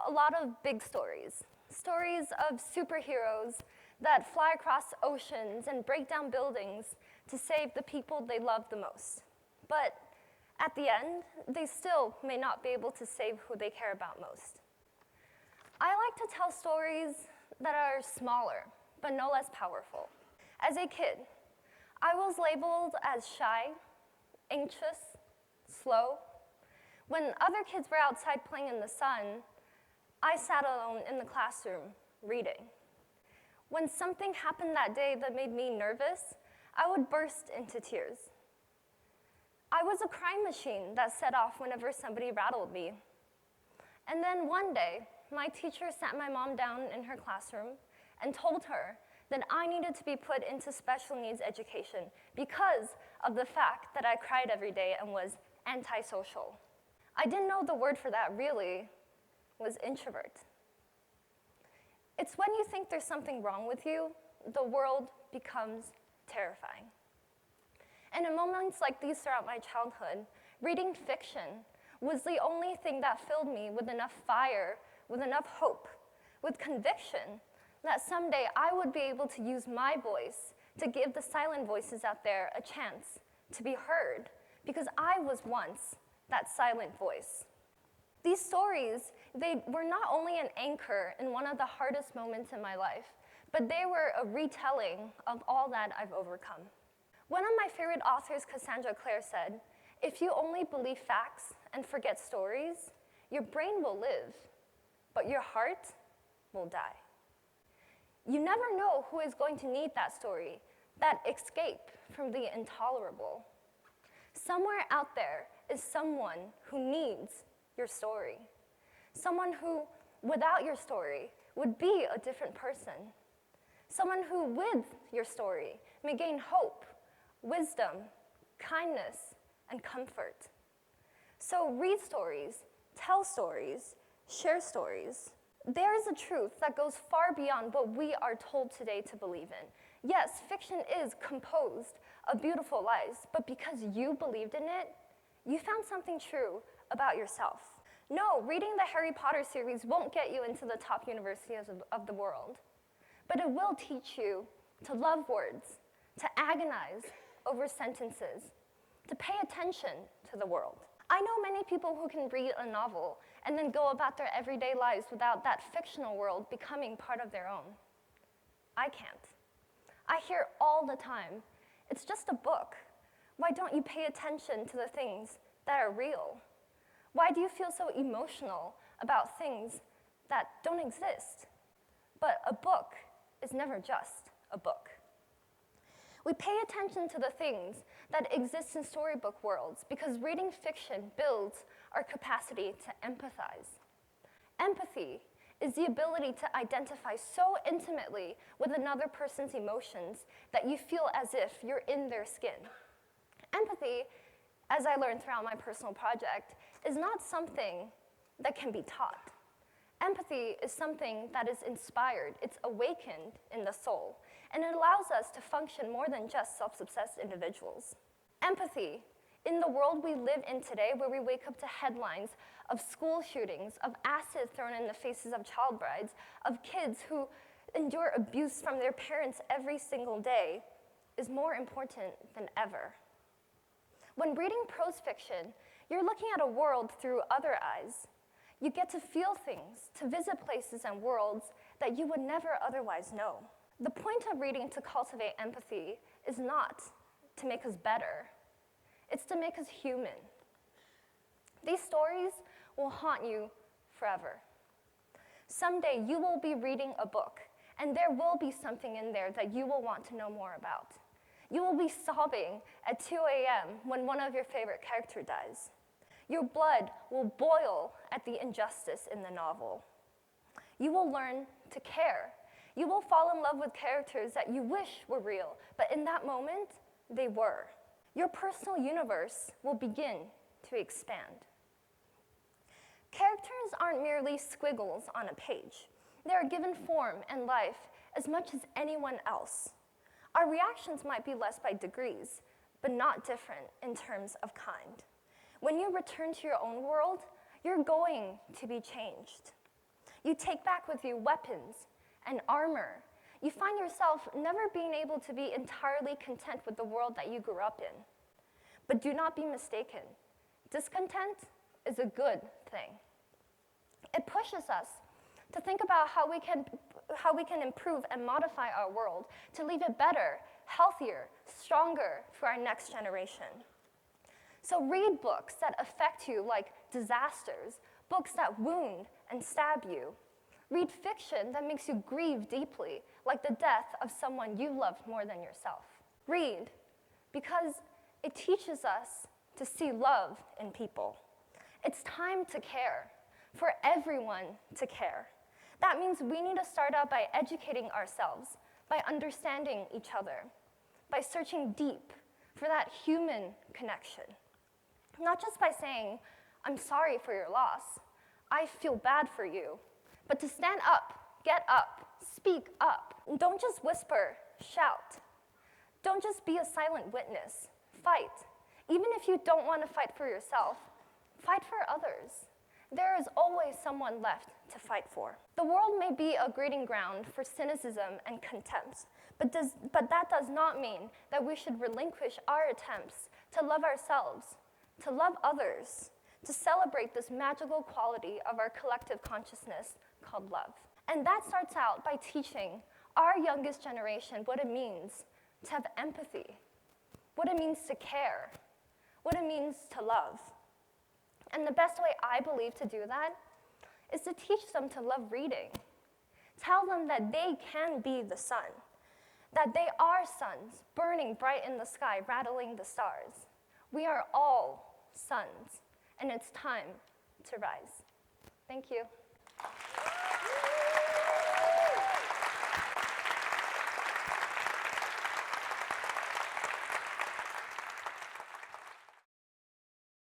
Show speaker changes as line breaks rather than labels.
a lot of big stories. Stories of superheroes that fly across oceans and break down buildings to save the people they love the most. But at the end, they still may not be able to save who they care about most. I like to tell stories that are smaller, but no less powerful. As a kid, I was labeled as shy, anxious, slow. When other kids were outside playing in the sun, I sat alone in the classroom reading. When something happened that day that made me nervous, I would burst into tears. I was a crying machine that set off whenever somebody rattled me. And then one day, my teacher sat my mom down in her classroom and told her that I needed to be put into special needs education because of the fact that I cried every day and was antisocial. I didn't know the word for that really was introvert. It's when you think there's something wrong with you, the world becomes terrifying. And in moments like these throughout my childhood, reading fiction was the only thing that filled me with enough fire, with enough hope, with conviction that someday I would be able to use my voice to give the silent voices out there a chance to be heard, because I was once that silent voice. These stories, they were not only an anchor in one of the hardest moments in my life, but they were a retelling of all that I've overcome. One of my favorite authors, Cassandra Clare, said, "If you only believe facts and forget stories, your brain will live, but your heart will die." You never know who is going to need that story, that escape from the intolerable. Somewhere out there is someone who needs your story. Someone who, without your story, would be a different person. Someone who, with your story, may gain hope, wisdom, kindness, and comfort. So read stories, tell stories, share stories. There is a truth that goes far beyond what we are told today to believe in. Yes, fiction is composed of beautiful lies, but because you believed in it, you found something true about yourself. No, reading the Harry Potter series won't get you into the top universities of the world, but it will teach you to love words, to agonize over sentences, to pay attention to the world. I know many people who can read a novel and then go about their everyday lives without that fictional world becoming part of their own. I can't. I hear all the time, "It's just a book. Why don't you pay attention to the things that are real? Why do you feel so emotional about things that don't exist?" But a book is never just a book. We pay attention to the things that exist in storybook worlds because reading fiction builds our capacity to empathize. Empathy is the ability to identify so intimately with another person's emotions that you feel as if you're in their skin. Empathy, as I learned throughout my personal project, is not something that can be taught. Empathy is something that is inspired, it's awakened in the soul, and it allows us to function more than just self-obsessed individuals. Empathy, in the world we live in today, where we wake up to headlines of school shootings, of acid thrown in the faces of child brides, of kids who endure abuse from their parents every single day, is more important than ever. When reading prose fiction, you're looking at a world through other eyes. You get to feel things, to visit places and worlds that you would never otherwise know. The point of reading to cultivate empathy is not to make us better. It's to make us human. These stories will haunt you forever. Someday you will be reading a book, and there will be something in there that you will want to know more about. You will be sobbing at 2 a.m. when one of your favorite characters dies. Your blood will boil at the injustice in the novel. You will learn to care. You will fall in love with characters that you wish were real, but in that moment, they were. Your personal universe will begin to expand. Characters aren't merely squiggles on a page. They are given form and life as much as anyone else. Our reactions might be less by degrees, but not different in terms of kind. When you return to your own world, you're going to be changed. You take back with you weapons and armor. You find yourself never being able to be entirely content with the world that you grew up in. But do not be mistaken. Discontent is a good thing. It pushes us to think about how we can improve and modify our world to leave it better, healthier, stronger for our next generation. So read books that affect you like disasters, books that wound and stab you. Read fiction that makes you grieve deeply, like the death of someone you loved more than yourself. Read because it teaches us to see love in people. It's time to care, for everyone to care. That means we need to start out by educating ourselves, by understanding each other, by searching deep for that human connection. Not just by saying, I'm sorry for your loss, I feel bad for you, but to stand up, get up, speak up. Don't just whisper, shout. Don't just be a silent witness, fight. Even if you don't want to fight for yourself, fight for others. There is always someone left to fight for. The world may be a breeding ground for cynicism and contempt, but that does not mean that we should relinquish our attempts to love ourselves, to love others, to celebrate this magical quality of our collective consciousness called love. And that starts out by teaching our youngest generation what it means to have empathy, what it means to care, what it means to love. And the best way I believe to do that is to teach them to love reading. Tell them that they can be the sun, that they are suns burning bright in the sky, rattling the stars. We are all suns, and it's time to rise. Thank you.